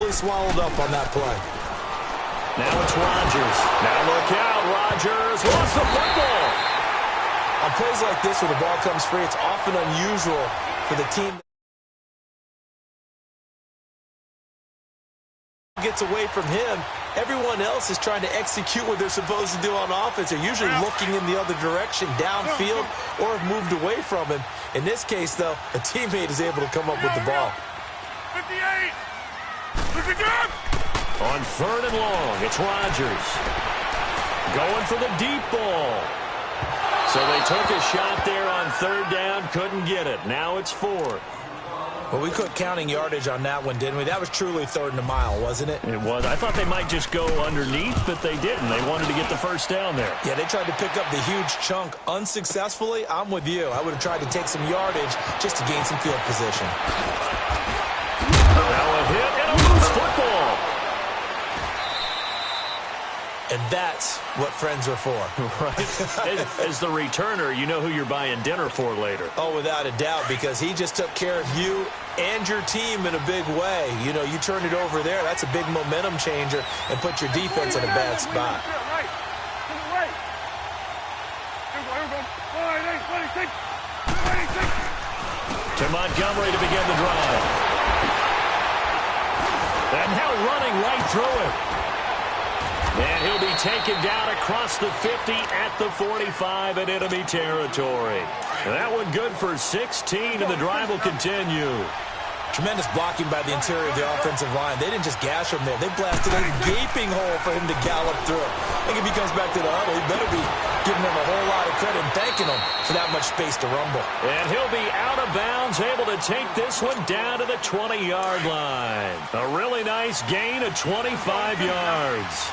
really swallowed up on that play. Now it's Rodgers. Now look out. Rodgers lost the football. On plays like this where the ball comes free, it's often unusual for the team gets away from him. Everyone else is trying to execute what they're supposed to do on offense. They're usually looking in the other direction, downfield, or have moved away from him. In this case, though, a teammate is able to come up with the ball. 58. Look again. On 3rd and long, it's Rodgers. Going for the deep ball. So they took a shot there on 3rd down, couldn't get it. Now it's 4th. Well, we quit counting yardage on that one, didn't we? That was truly 3rd and a mile, wasn't it? It was. I thought they might just go underneath, but they didn't. They wanted to get the first down there. Yeah, they tried to pick up the huge chunk unsuccessfully. I'm with you. I would have tried to take some yardage just to gain some field position. Now a hit and a loose football. And that's what friends are for. Right. As the returner, you know who you're buying dinner for later. Oh, without a doubt, because he just took care of you and your team in a big way. You know, you turn it over there, that's a big momentum changer, and put your defense in a bad spot. To Montgomery to begin the drive. And now running right through it. And he'll be taken down across the 50 at the 45 in enemy territory. That one good for 16, and the drive will continue. Tremendous blocking by the interior of the offensive line. They didn't just gash him there. They blasted a gaping hole for him to gallop through. I think if he comes back to the huddle, he better be giving them a whole lot of credit and thanking them for that much space to rumble. And he'll be out of bounds, able to take this one down to the 20-yard line. A really nice gain of 25 yards.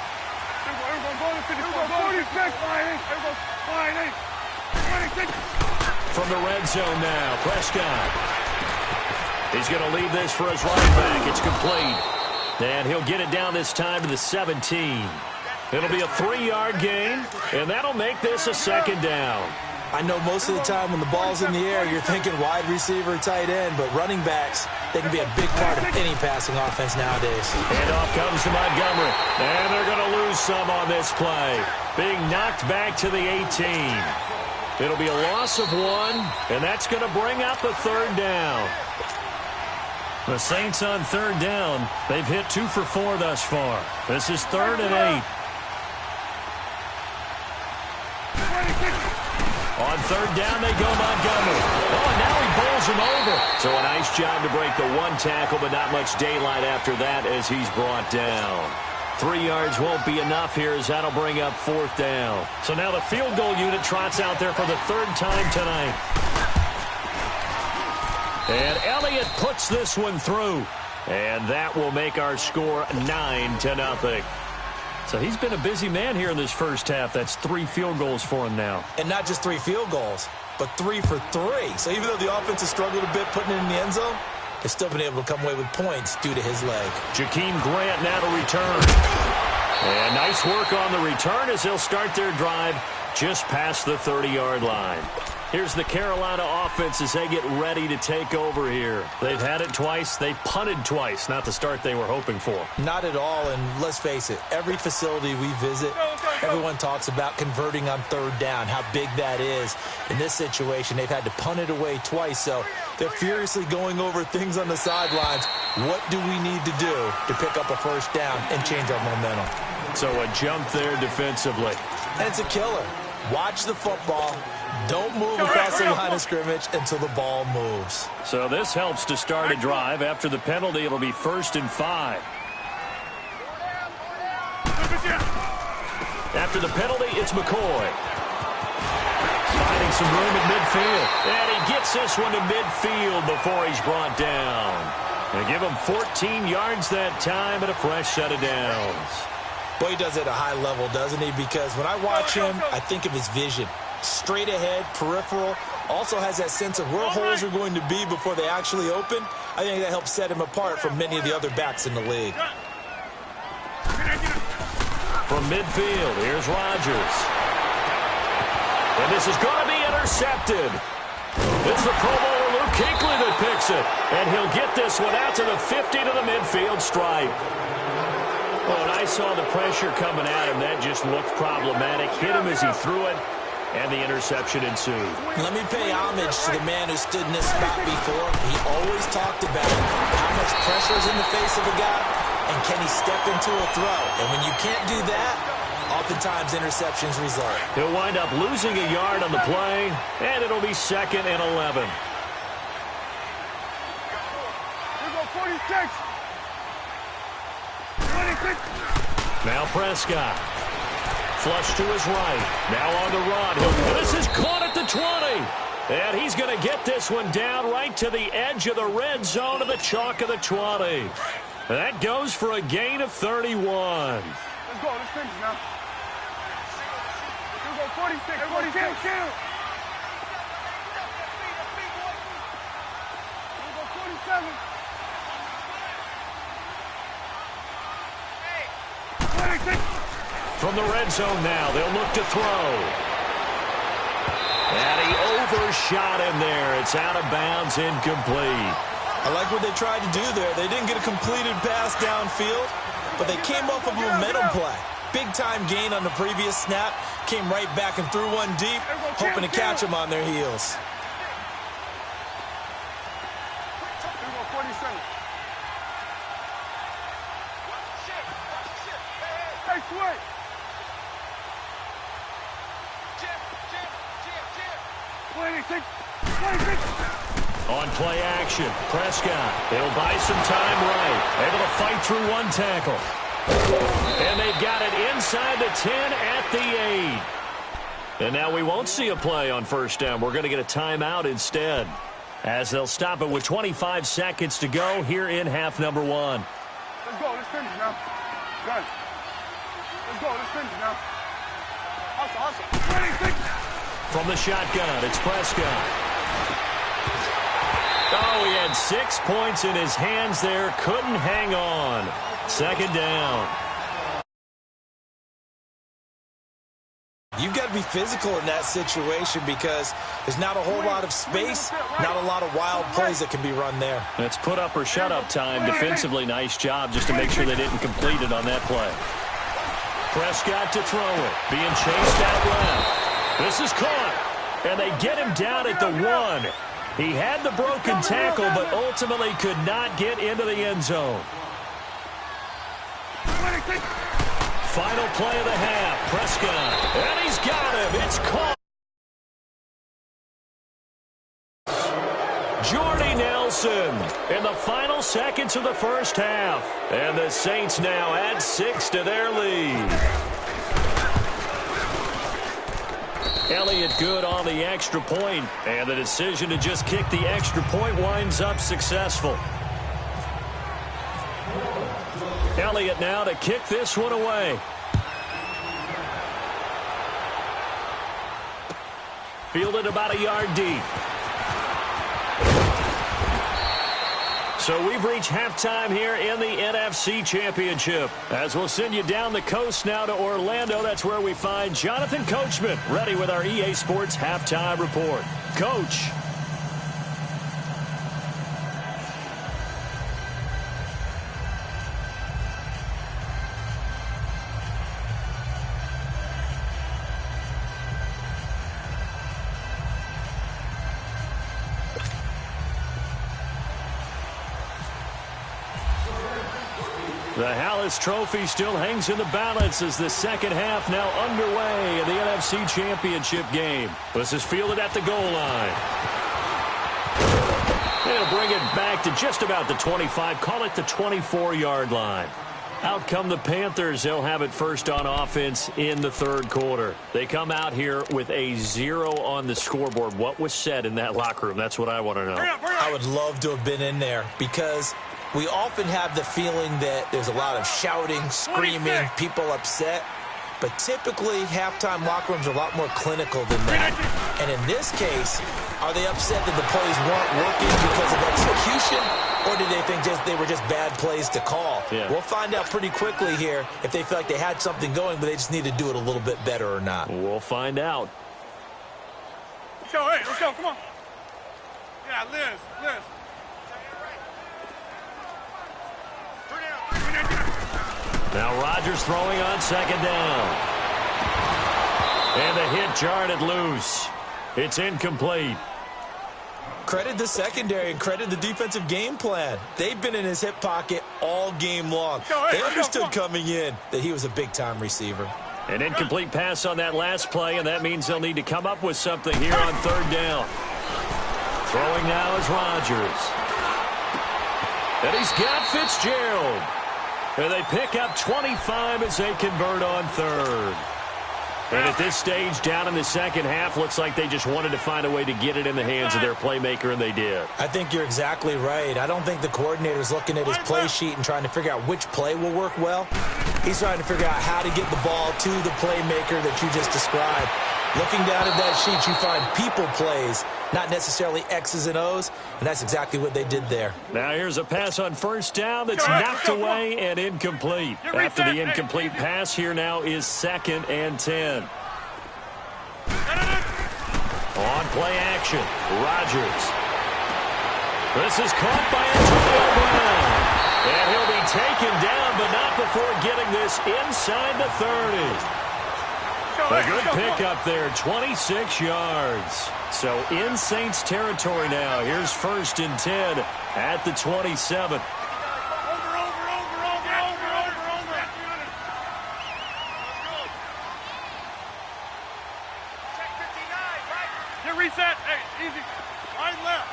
From the red zone now, Prescott. He's going to leave this for his running back. It's complete. And he'll get it down this time to the 17. It'll be a 3-yard gain, and that'll make this a 2nd down. I know most of the time when the ball's in the air, you're thinking wide receiver, tight end, but running backs, they can be a big part of any passing offense nowadays. And off comes to Montgomery. And they're going to lose some on this play. Being knocked back to the 18. It'll be a loss of 1, and that's going to bring up a 3rd down. The Saints on 3rd down. They've hit 2 for 4 thus far. This is 3rd and 8. On 3rd down, they go Montgomery. Oh, and now he bowls him over. So a nice job to break the 1 tackle, but not much daylight after that as he's brought down. 3 yards won't be enough here as that'll bring up 4th down. So now the field goal unit trots out there for the 3rd time tonight. And Elliott puts this one through. And that will make our score 9-0. So he's been a busy man here in this first half. That's 3 field goals for him now. And not just 3 field goals, but 3 for 3. So even though the offense has struggled a bit putting it in the end zone, they've still been able to come away with points due to his leg. Jakeem Grant now to return. And nice work on the return as they'll start their drive just past the 30-yard line. Here's the Carolina offense as they get ready to take over here. They've had it twice. They've punted twice. Not the start they were hoping for. Not at all, and let's face it, every facility we visit, everyone talks about converting on 3rd down, how big that is. In this situation, they've had to punt it away twice, so they're furiously going over things on the sidelines. What do we need to do to pick up a 1st down and change our momentum? So a jump there defensively. And it's a killer. Watch the football. Don't move across the line of scrimmage until the ball moves. So this helps to start a drive. After the penalty, it'll be 1st and 5. After the penalty, it's McCoy. Finding some room at midfield. And he gets this one to midfield before he's brought down. They give him 14 yards that time and a fresh set of downs. Boy, he does it at a high level, doesn't he? Because when I watch him, I think of his vision. Straight ahead, peripheral, also has that sense of where holes are going to be before they actually open. I think that helps set him apart from many of the other backs in the league. From midfield, here's Rodgers. And this is going to be intercepted. It's the Pro Bowler Luke Kuechly that picks it. And he'll get this one out to the 50 to the midfield stripe. Well, when I saw the pressure coming at him, that just looked problematic. Hit him as he threw it, and the interception ensued. Let me pay homage to the man who stood in this spot before. He always talked about how much pressure is in the face of a guy, and can he step into a throw. And when you can't do that, oftentimes interceptions result. He'll wind up losing a yard on the play, and it'll be 2nd and 11. Here go 46. Now Prescott. Flush to his right. Now on the run. This is caught at the 20. And he's going to get this one down right to the edge of the red zone of the chalk of the 20. That goes for a gain of 31. Let's go. Let's finish now. Here we go. 46. 46. Here we go. 47. From the red zone now, they'll look to throw. And he overshot him there. It's out of bounds, incomplete. I like what they tried to do there. They didn't get a completed pass downfield, but they came up with a momentum play. Big-time gain on the previous snap. Came right back and threw one deep, hoping to catch them on their heels. Here we go. 47. Hey, switch. On play action, Prescott. They'll buy some time right. Able to fight through one tackle. And they've got it inside the 10 at the 8. And now we won't see a play on first down. We're going to get a timeout instead, as they'll stop it with 25 seconds to go here in half number 1. Let's go. Let's finish now. Done. Let's go. Let's finish now. Hustle. From the shotgun, it's Prescott. Oh, he had 6 points in his hands there. Couldn't hang on. 2nd down. You've got to be physical in that situation because there's not a whole lot of space, not a lot of wild plays that can be run there. It's put up or shut up time. Defensively, nice job just to make sure they didn't complete it on that play. Prescott to throw it. Being chased out left. This is caught. And they get him down at the 1. He had the broken tackle, but ultimately could not get into the end zone. Final play of the half. Prescott. And he's got him. It's caught. Jordy Nelson in the final seconds of the first half. And the Saints now add 6 to their lead. Elliott good on the extra point, and the decision to just kick the extra point winds up successful. Elliott now to kick this one away. Fielded about a yard deep. So we've reached halftime here in the NFC Championship. As we'll send you down the coast now to Orlando, that's where we find Jonathan Coachman, ready with our EA Sports Halftime Report. Coach. The Hallis Trophy still hangs in the balance as the second half now underway in the NFC Championship game. This is fielded at the goal line. They'll bring it back to just about the 25, call it the 24-yard line. Out come the Panthers. They'll have it first on offense in the third quarter. They come out here with a 0 on the scoreboard. What was said in that locker room? That's what I want to know. I would love to have been in there because we often have the feeling that there's a lot of shouting, screaming, people upset. But typically, halftime locker rooms are a lot more clinical than that. And in this case, are they upset that the plays weren't working because of execution? Or did they think they were just bad plays to call? Yeah. We'll find out pretty quickly here if they feel like they had something going, but they just need to do it a little bit better or not. We'll find out. Let's go, hey, let's go, come on. Yeah, Liz. Now Rodgers throwing on second down. And the hit jarred it loose. It's incomplete. Credit the secondary and credit the defensive game plan. They've been in his hip pocket all game long. They understood coming in that he was a big-time receiver. An incomplete pass on that last play, and that means they'll need to come up with something here on third down. Throwing now is Rodgers. And he's got Fitzgerald. And they pick up 25 as they convert on third. And at this stage, down in the second half, looks like they just wanted to find a way to get it in the hands of their playmaker, and they did. I think you're exactly right. I don't think the coordinator's looking at his play sheet and trying to figure out which play will work well. He's trying to figure out how to get the ball to the playmaker that you just described. Looking down at that sheet, you find people plays, not necessarily X's and O's, and that's exactly what they did there. Now here's a pass on first down that's knocked away and incomplete. After the incomplete pass, here now is 2nd and 10. On play action, Rodgers. This is caught by Antonio Brown. And he'll be taken down, but not before getting this inside the 30. A good pickup there, 26 yards. So in Saints territory now. Here's 1st and 10 at the 27. Over. Check 59, right? Get reset. Hey, easy. Line left.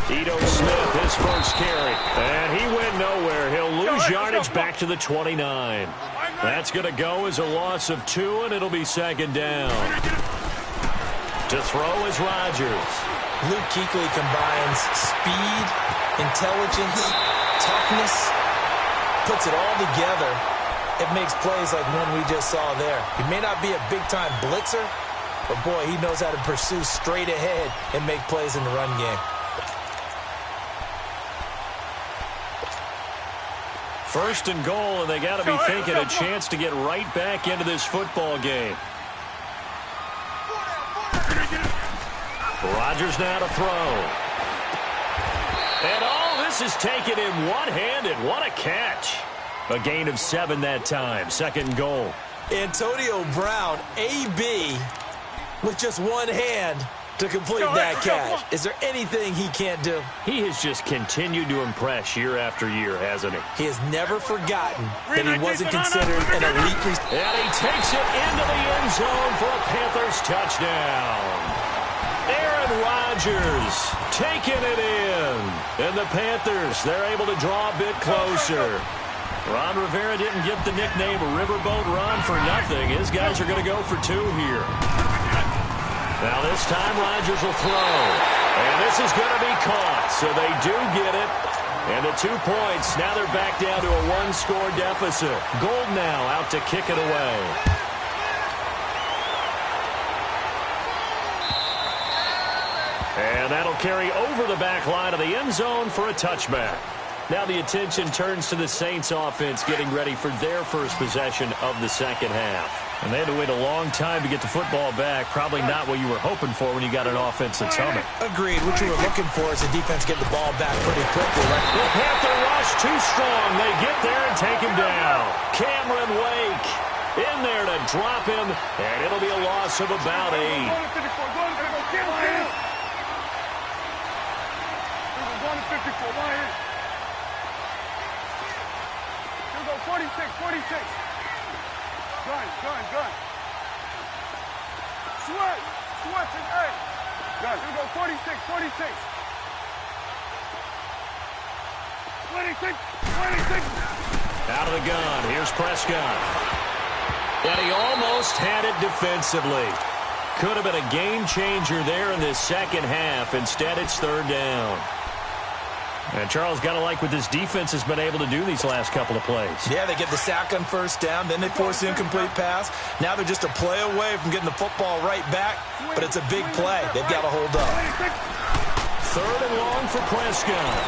Ito Smith, his first carry. And he went nowhere. He'll lose yardage back to the 29. That's going to go as a loss of 2, and it'll be 2nd down. To throw is Rodgers. Luke Kuechly combines speed, intelligence, toughness, puts it all together. It makes plays like one we just saw there. He may not be a big-time blitzer, but boy, he knows how to pursue straight ahead and make plays in the run game. 1st and goal, and they got to be thinking a chance to get right back into this football game. Rodgers now to throw. And all this is taken in one-handed. What a catch. A gain of 7 that time. 2nd and goal. Antonio Brown, AB, with just one hand to complete that catch. Is there anything he can't do? He has just continued to impress year after year, hasn't he? He has never forgotten that he wasn't considered an elite receiver. And he takes it into the end zone for a Panthers touchdown. Aaron Rodgers taking it in. And the Panthers, they're able to draw a bit closer. Ron Rivera didn't get the nickname Riverboat Ron for nothing. His guys are going to go for 2 here. Now this time Rodgers will throw. And this is going to be caught. So they do get it. And the 2 points. Now they're back down to a 1-score deficit. Gold now out to kick it away. And that'll carry over the back line of the end zone for a touchback. Now the attention turns to the Saints offense getting ready for their first possession of the second half. And they had to wait a long time to get the football back. Probably not what you were hoping for when you got an offense that's humming. Agreed. What you were looking for is the defense get the ball back pretty quickly. Right? The Panther rush too strong. They get there and take him down. Cameron Wake in there to drop him. And it'll be a loss of about 8. Go 46. Gun. Switch and A. Gun. Here we go, 46. 26. Out of the gun. Here's Prescott. And he almost had it defensively. Could have been a game changer there in this second half. Instead, it's 3rd down. And Charles, got to like what this defense has been able to do these last couple of plays. Yeah, they get the sack on first down, then they force the incomplete pass. Now they're just a play away from getting the football right back, but it's a big play. They've got to hold up. 3rd and long for Prescott.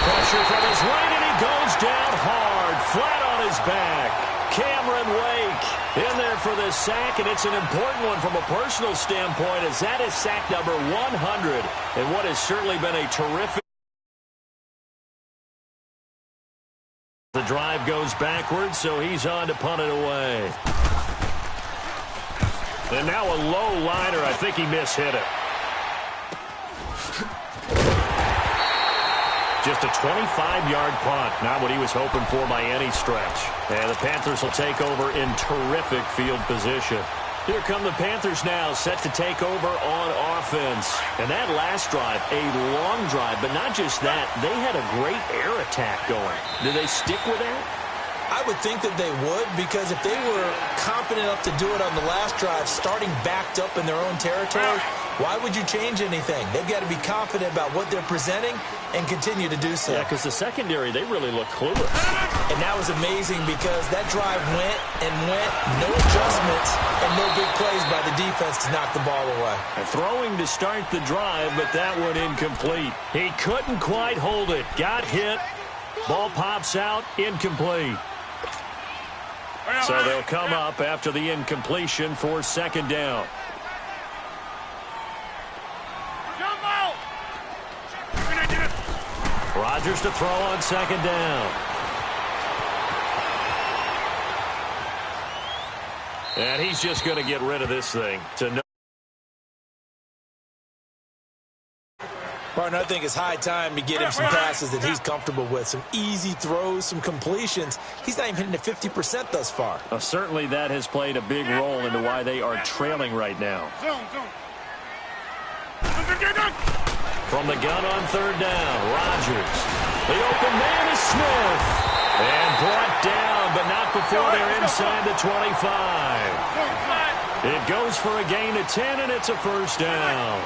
Pressure from his right, and he goes down hard, flat on his back. Cameron Wake In there for this sack, and it's an important one from a personal standpoint, as that is sack number 100, and what has certainly been a terrific. The drive goes backwards, so he's on to punt it away. And now a low liner. I think he mishit it. Just a 25-yard punt. Not what he was hoping for by any stretch. And the Panthers will take over in terrific field position. Here come the Panthers now, set to take over on offense. And that last drive, a long drive, but not just that. They had a great air attack going. Do they stick with that? I would think that they would, because if they were confident enough to do it on the last drive, starting backed up in their own territory, why would you change anything? They've got to be confident about what they're presenting and continue to do so. Yeah, because the secondary, they really look clueless. And that was amazing, because that drive went and went, no adjustments and no big plays by the defense to knock the ball away. And throwing to start the drive, but that one incomplete. He couldn't quite hold it. Got hit. Ball pops out, incomplete. So they'll come up after the incompletion for second down. Rodgers to throw on second down. And he's just going to get rid of this thing. Martin, I think it's high time to get him some passes that he's comfortable with. Some easy throws, some completions. He's not even hitting to 50% thus far. Certainly that has played a big role into why they are trailing right now. From the gun on third down, Rodgers. The open man is Smith. And brought down, but not before they're inside the 25. It goes for a gain of 10, and it's a first down.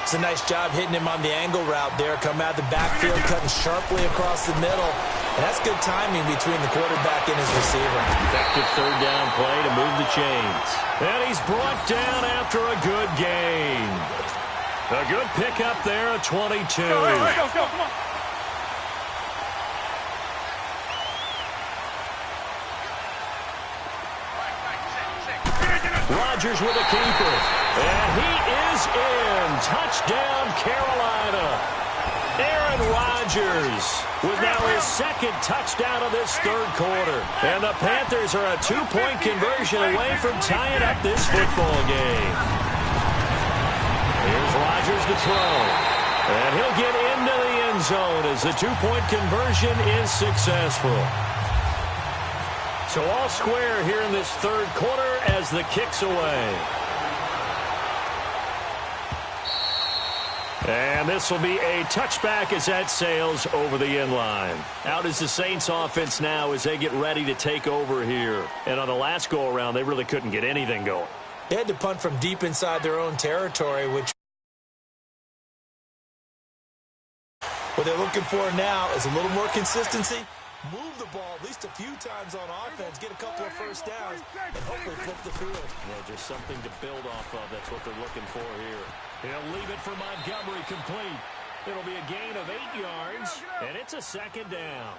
It's a nice job hitting him on the angle route there. Come out of the backfield, cutting sharply across the middle. And that's good timing between the quarterback and his receiver. Effective third down play to move the chains. And he's brought down after a good gain. A good pickup there at 22. Let's go, come on. Rodgers with a keeper. And he is in. Touchdown, Carolina. Aaron Rodgers with now his second touchdown of this third quarter. And the Panthers are a two-point conversion away from tying up this football game. Here's Rodgers to throw. And he'll get into the end zone as the two-point conversion is successful. So all square here in this third quarter as the kick's away. And this will be a touchback as that sails over the end line. Out is the Saints offense now as they get ready to take over here. And on the last go-around, they really couldn't get anything going. They had to punt from deep inside their own territory, which what they're looking for now is a little more consistency. Move the ball at least a few times on offense, get a couple of first downs, and hopefully flip the field. Yeah, just something to build off of. That's what they're looking for here. He'll leave it for Montgomery complete. It'll be a gain of 8 yards, and it's a second down.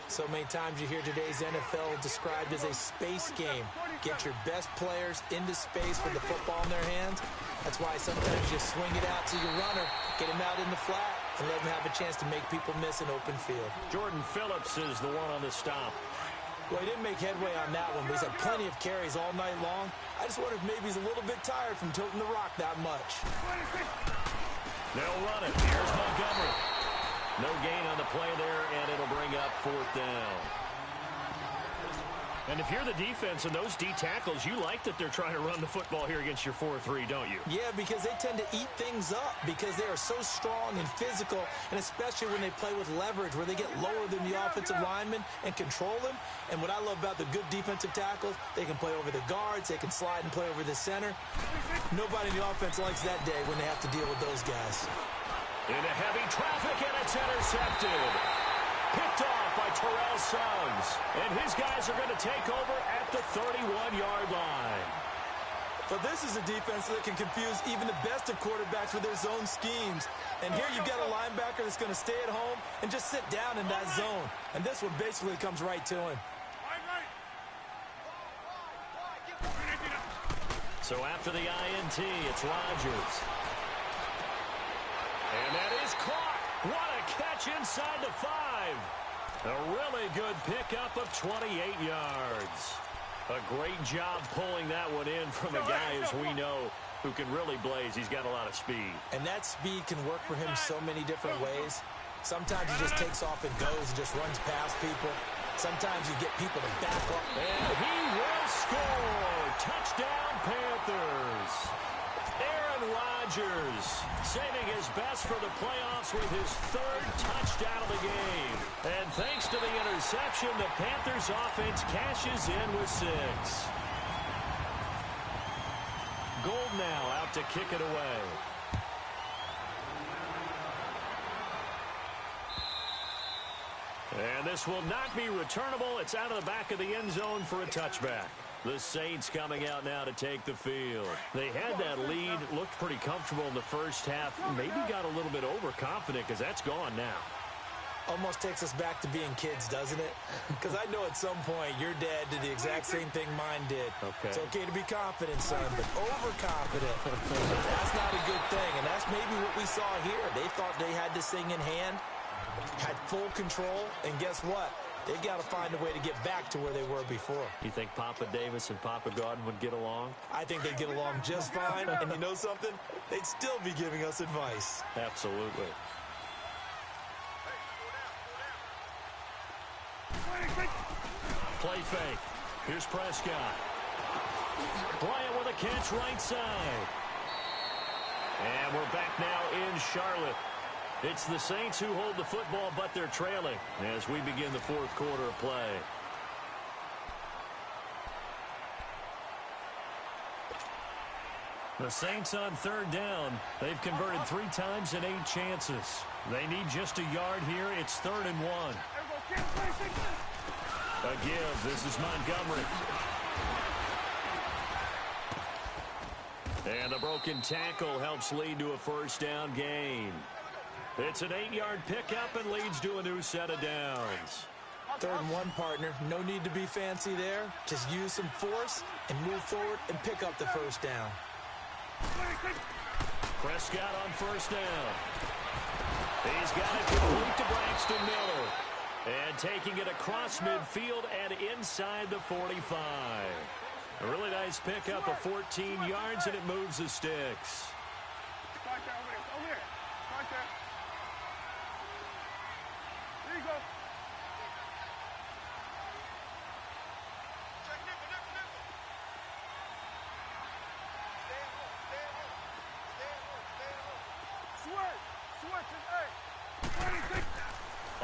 So many times you hear today's NFL described as a space game. Get your best players into space with the football in their hands. That's why sometimes you swing it out to your runner, get him out in the flat, and let him have a chance to make people miss an open field. Jordan Phillips is the one on the stop. Well, he didn't make headway on that one, but he's had plenty of carries all night long. I just wonder if maybe he's a little bit tired from toting the rock that much. They'll run it. Here's Montgomery. No gain on the play there, and it'll bring up fourth down. And if you're the defense and those D tackles, you like that they're trying to run the football here against your 4-3, don't you? Yeah, because they tend to eat things up because they are so strong and physical, and especially when they play with leverage where they get lower than the offensive lineman and control them. And what I love about the good defensive tackles, they can play over the guards, they can slide and play over the center. Nobody in the offense likes that day when they have to deal with those guys. Into heavy traffic, and it's intercepted. Picked off by Terrell Suggs. And his guys are going to take over at the 31-yard line. But this is a defense that can confuse even the best of quarterbacks with their zone schemes. And here you've got a linebacker that's going to stay at home and just sit down in that zone. And this one basically comes right to him. So after the INT, it's Rodgers. And that is caught. What a catch inside the 5. A really good pickup of 28 yards. A great job pulling that one in from a guy, as we know, who can really blaze. He's got a lot of speed. And that speed can work for him so many different ways. Sometimes he just takes off and goes and just runs past people. Sometimes you get people to back up. And he will score. Touchdown, Panthers. Aaron Rodgers saving his best for the playoffs with his 3rd touchdown of the game. And thanks to the interception, the Panthers offense cashes in with 6. Gold now out to kick it away. And this will not be returnable. It's out of the back of the end zone for a touchback. The Saints coming out now to take the field. They had that lead, looked pretty comfortable in the first half, maybe got a little bit overconfident because that's gone now. Almost takes us back to being kids, doesn't it? Because I know at some point your dad did the exact same thing mine did. Okay. It's okay to be confident, son, but overconfident, that's not a good thing. And that's maybe what we saw here. They thought they had this thing in hand, had full control, and guess what? They've got to find a way to get back to where they were before. You think Papa Davis and Papa Godwin would get along? I think they'd get along just fine, and you know something? They'd still be giving us advice. Absolutely. Play fake. Here's Prescott. Bryant with a catch right side. And we're back now in Charlotte. It's the Saints who hold the football, but they're trailing as we begin the 4th quarter of play. The Saints on 3rd down. They've converted 3 times in 8 chances. They need just a yard here. It's 3rd and 1. A give. This is Montgomery. And a broken tackle helps lead to a 1st down gain. It's an 8-yard pickup and leads to a new set of downs. 3rd and 1, partner. No need to be fancy there. Just use some force and move forward and pick up the 1st down. Prescott on 1st down. He's got it complete to Braxton Miller. And taking it across midfield and inside the 45. A really nice pickup of 14 yards, and it moves the sticks. Right there, over there. Right there. There you go. Check nickel. Stay at home. Switch.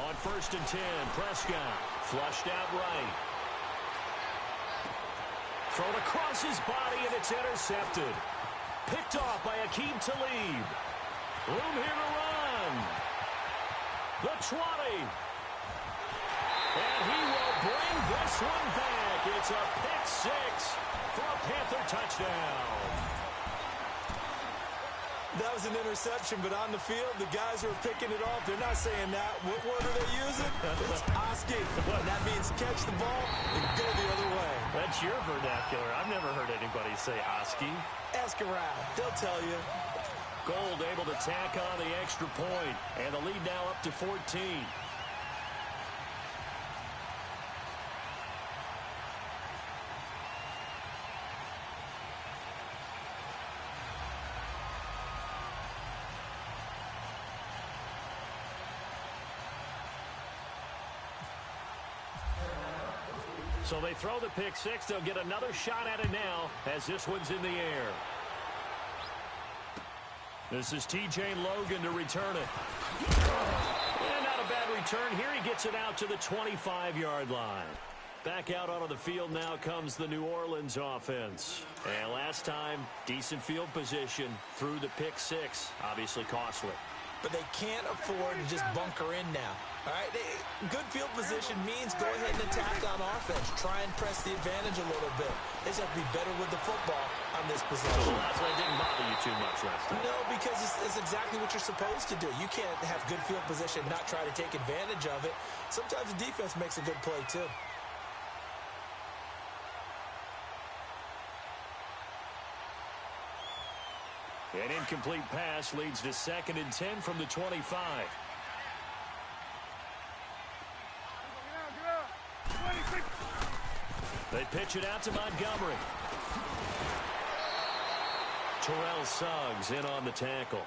On 1st and 10, Prescott flushed out right. Thrown across his body, and it's intercepted. Picked off by Akeem Talib. Room here to run. The 20. And he will bring this one back. It's a pick 6 for a Panther touchdown. That was an interception, but on the field, the guys who are picking it off, they're not saying that. What word are they using? It's Oski. And that means catch the ball and go the other way. That's your vernacular. I've never heard anybody say Oski. Ask around. They'll tell you. Gold able to tack on the extra point, and the lead now up to 14. So they throw the pick 6. They'll get another shot at it now as this one's in the air. This is T.J. Logan to return it. And not a bad return here. He gets it out to the 25-yard line. Back out onto the field now comes the New Orleans offense. And last time, decent field position through the pick 6. Obviously costly. But they can't afford to just bunker in now. All right, good field position means go ahead and attack on offense. Try and press the advantage a little bit. They just have to be better with the football on this possession. So that's why it didn't bother you too much last time. No, because it's exactly what you're supposed to do. You can't have good field position and not try to take advantage of it. Sometimes the defense makes a good play, too. An incomplete pass leads to 2nd and 10 from the 25. They pitch it out to Montgomery. Terrell Suggs in on the tackle.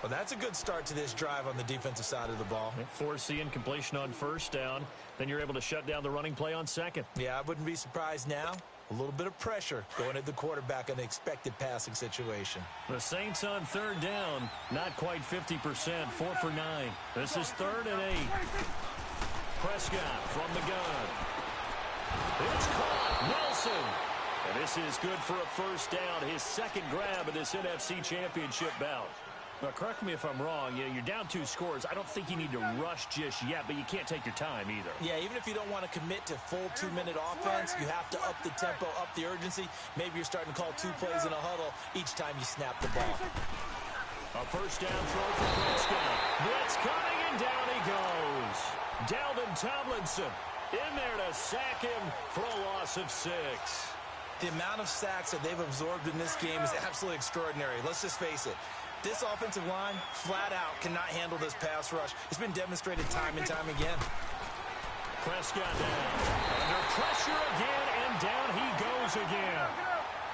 Well, that's a good start to this drive on the defensive side of the ball. Force the incompletion on 1st down. Then you're able to shut down the running play on 2nd. Yeah, I wouldn't be surprised now. A little bit of pressure going at the quarterback in an expected passing situation. The Saints on 3rd down, not quite 50%, 4 for 9. This is 3rd and 8. Prescott from the gun. It's caught. Nelson. And this is good for a 1st down, his 2nd grab of this NFC Championship bout. Now, correct me if I'm wrong. You're down 2 scores. I don't think you need to rush just yet, but you can't take your time either. Yeah, even if you don't want to commit to full 2-minute offense, you have to up the tempo, up the urgency. Maybe you're starting to call 2 plays in a huddle each time you snap the ball. A 1st down throw for Prescott. Blitz coming, and down he goes. Dalvin Tomlinson in there to sack him for a loss of 6. The amount of sacks that they've absorbed in this game is absolutely extraordinary. Let's just face it. This offensive line, flat out, cannot handle this pass rush. It's been demonstrated time and time again. Prescott down. Under pressure again, and down he goes again.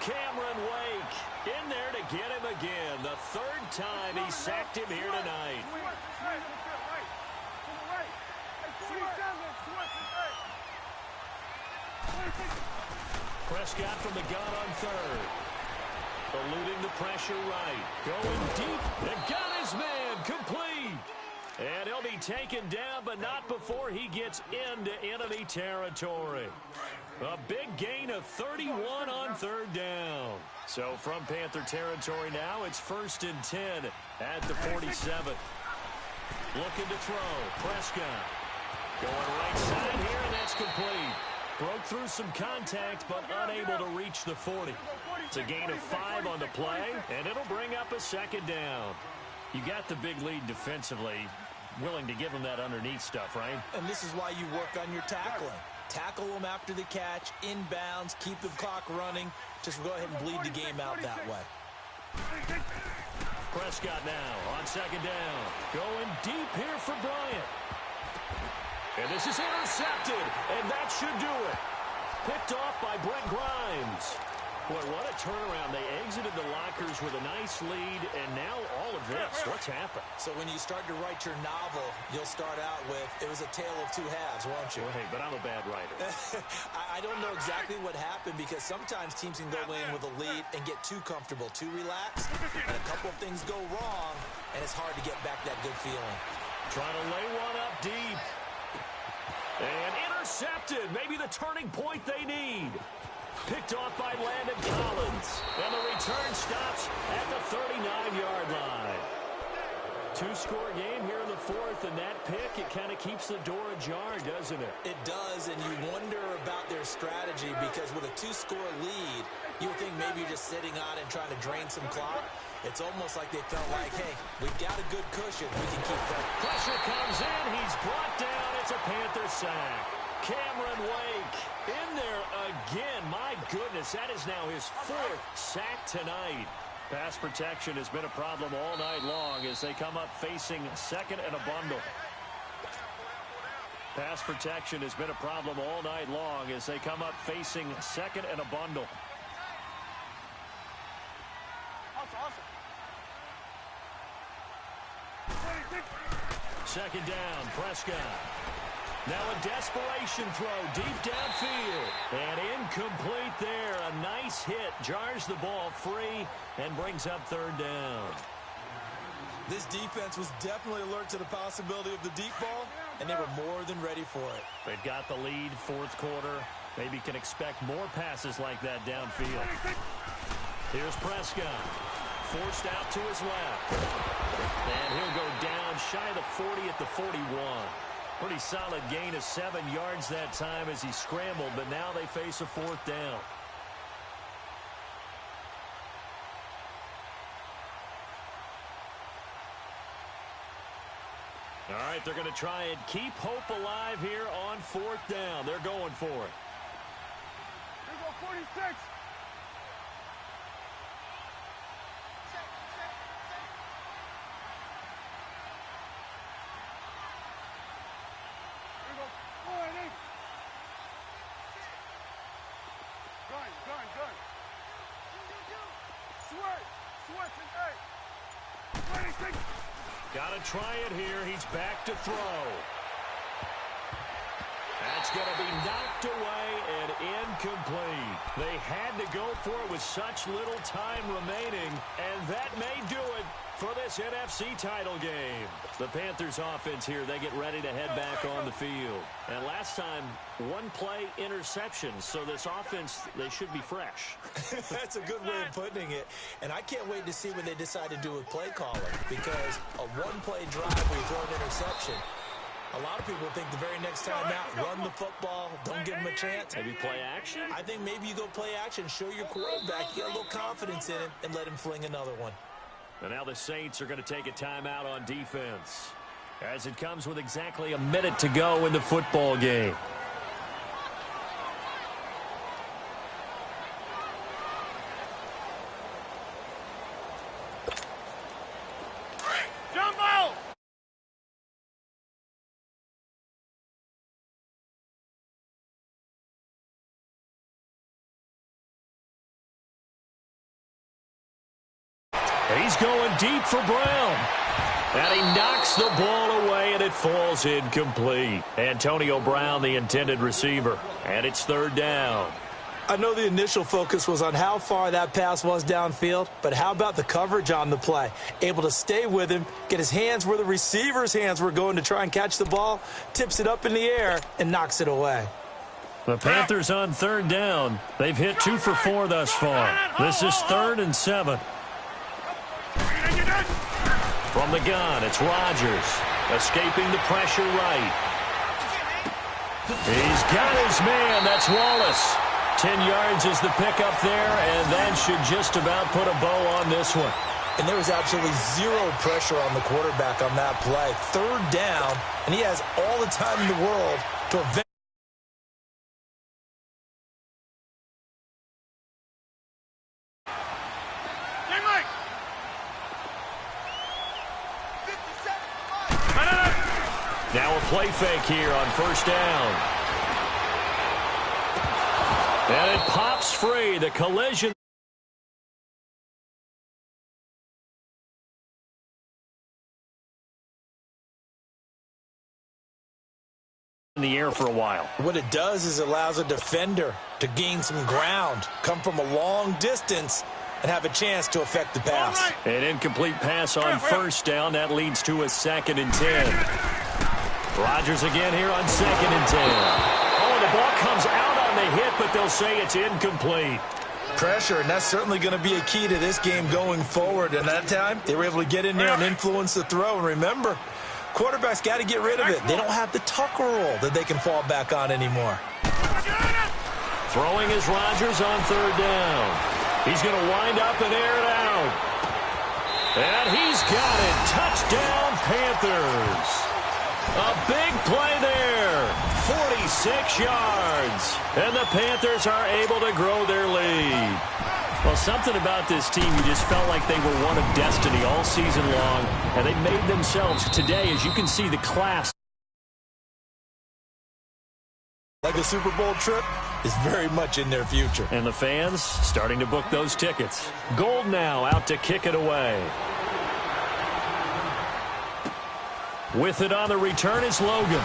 Cameron Wake in there to get him again. The 3rd time he sacked him here tonight. Prescott from the gun on 3rd. Eluding the pressure right. Going deep. And got his man. Complete. And he'll be taken down, but not before he gets into enemy territory. A big gain of 31 on 3rd down. So from Panther territory now, it's 1st and 10 at the 47. Looking to throw. Prescott. Going right side here, and that's complete. Broke through some contact, but unable to reach the 40. It's a gain of 5 on the play, and it'll bring up a 2nd down. You got the big lead defensively. Willing to give them that underneath stuff, right? And this is why you work on your tackling. Tackle them after the catch, inbounds, keep the clock running. Just go ahead and bleed the game out that way. Prescott now on 2nd down. Going deep here for Bryant. And this is intercepted, and that should do it. Picked off by Brent Grimes. Boy, what a turnaround. They exited the lockers with a nice lead, and now all of this. What's happened? So when you start to write your novel, you'll start out with, it was a tale of 2 halves, won't you? Well, hey, but I'm a bad writer. I don't know exactly what happened, because sometimes teams can go in with a lead and get too comfortable, too relaxed, and a couple of things go wrong, and it's hard to get back that good feeling. Trying to lay one up deep. And intercepted. Maybe the turning point they need. Picked off by Landon Collins. And the return stops at the 39-yard line. 2-score game here in the 4th, and that pick, it kind of keeps the door ajar, doesn't it? It does, and you wonder about their strategy, because with a 2-score lead, you would think maybe you're just sitting on it and trying to drain some clock. It's almost like they felt like, hey, we've got a good cushion. We can keep that. Pressure comes in. He's brought down. It's a Panther sack. Cameron Wake in there again. My goodness, that is now his 4th sack tonight. Pass protection has been a problem all night long as they come up facing 2nd and a bundle. Pass protection has been a problem all night long as they come up facing 2nd and a bundle. Awesome. 2nd down, Prescott. Now a desperation throw deep downfield. And incomplete there. A nice hit. Jars the ball free and brings up 3rd down. This defense was definitely alert to the possibility of the deep ball, and they were more than ready for it. They've got the lead, 4th quarter. Maybe can expect more passes like that downfield. Here's Prescott. Forced out to his left. And he'll go down shy of the 40 at the 41. Pretty solid gain of 7 yards that time as he scrambled, but now they face a 4th down. All right, they're going to try and keep hope alive here on 4th down. They're going for it. Here go 46. Good. Switch, hey. Got to try it here. He's back to throw. That's going to be knocked away and incomplete. They had to go for it with such little time remaining, and that may do it for this NFC title game. The Panthers offense here, they get ready to head back on the field. And last time, one play interception, so this offense, they should be fresh. That's a good way of putting it. And I can't wait to see what they decide to do with play calling, because a one-play drive where you throw an interception, a lot of people think the very next time out, run the football, don't give them a chance. Maybe play action? I think maybe you go play action, show your quarterback, you get a little confidence in him, and let him fling another one. And now the Saints are going to take a timeout on defense, as it comes with exactly a minute to go in the football game. Jumbo! He's going deep for Brown. And he knocks the ball away, and it falls incomplete. Antonio Brown, the intended receiver. And it's third down. I know the initial focus was on how far that pass was downfield, but how about the coverage on the play? Able to stay with him, get his hands where the receiver's hands were going to try and catch the ball, tips it up in the air, and knocks it away. The Panthers on third down. They've hit 2 for 4 thus far. This is 3rd and 7. From the gun, it's Rodgers, escaping the pressure right. He's got his man. That's Wallace. 10 yards is the pickup there, and that should just about put a bow on this one. And there was absolutely zero pressure on the quarterback on that play. Third down, and he has all the time in the world to event. Now a play fake here on first down. And it pops free. The collision. In the air for a while. What it does is allows a defender to gain some ground, come from a long distance, and have a chance to affect the pass. An incomplete pass on first down. That leads to a 2nd and 10. Rodgers again here on 2nd and 10. Oh, the ball comes out on the hit, but they'll say it's incomplete. Pressure, and that's certainly going to be a key to this game going forward. And that time, they were able to get in there and influence the throw. And remember, quarterbacks got to get rid of it. They don't have the Tucker rule that they can fall back on anymore. Throwing is Rodgers on third down. He's going to wind up and air it out. And he's got it. Touchdown, Panthers. A big play there. 46 yards. And the Panthers are able to grow their lead. Well, something about this team, you just felt like they were one of destiny all season long. And they made themselves today, as you can see, the class. Like a Super Bowl trip is very much in their future. And the fans starting to book those tickets. Gold now out to kick it away. With it on the return is Logan.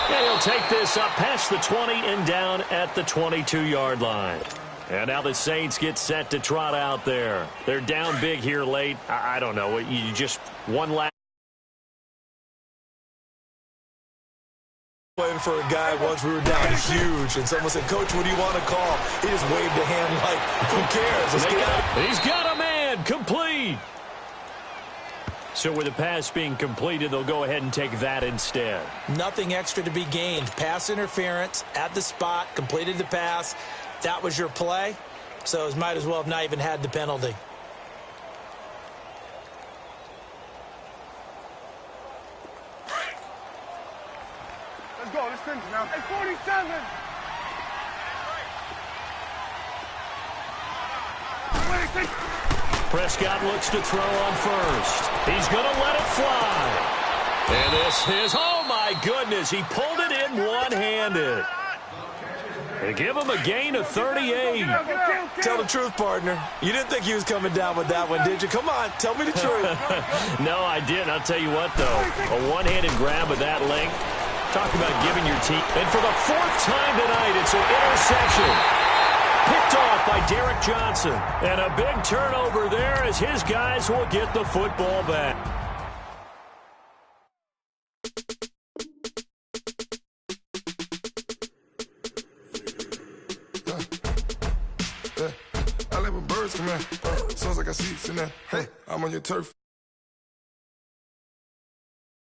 And he'll take this up past the 20 and down at the 22-yard line. And now the Saints get set to trot out there. They're down big here late. I don't know. You just one last. Playing for a guy once we were down huge, and someone said, "Coach, what do you want to call?" He just waved a hand like, who cares? Let's get out. He's got a man. Complete. So with the pass being completed, they'll go ahead and take that instead. Nothing extra to be gained. Pass interference at the spot, completed the pass. That was your play, so it might as well have not even had the penalty. Let's go. Let's finish now. Hey, 47. Prescott looks to throw on first. He's going to let it fly. And this is, oh my goodness, he pulled it in one-handed. They give him a gain of 38. Tell the truth, partner. You didn't think he was coming down with that one, did you? Come on, tell me the truth. No, I didn't. I'll tell you what, though. A one-handed grab of that length. Talk about giving your team. And for the fourth time tonight, it's an interception. Picked off by Derek Johnson. And a big turnover there as his guys will get the football back. I let my birds come out. Sounds like I see in that. Hey, I'm on your turf.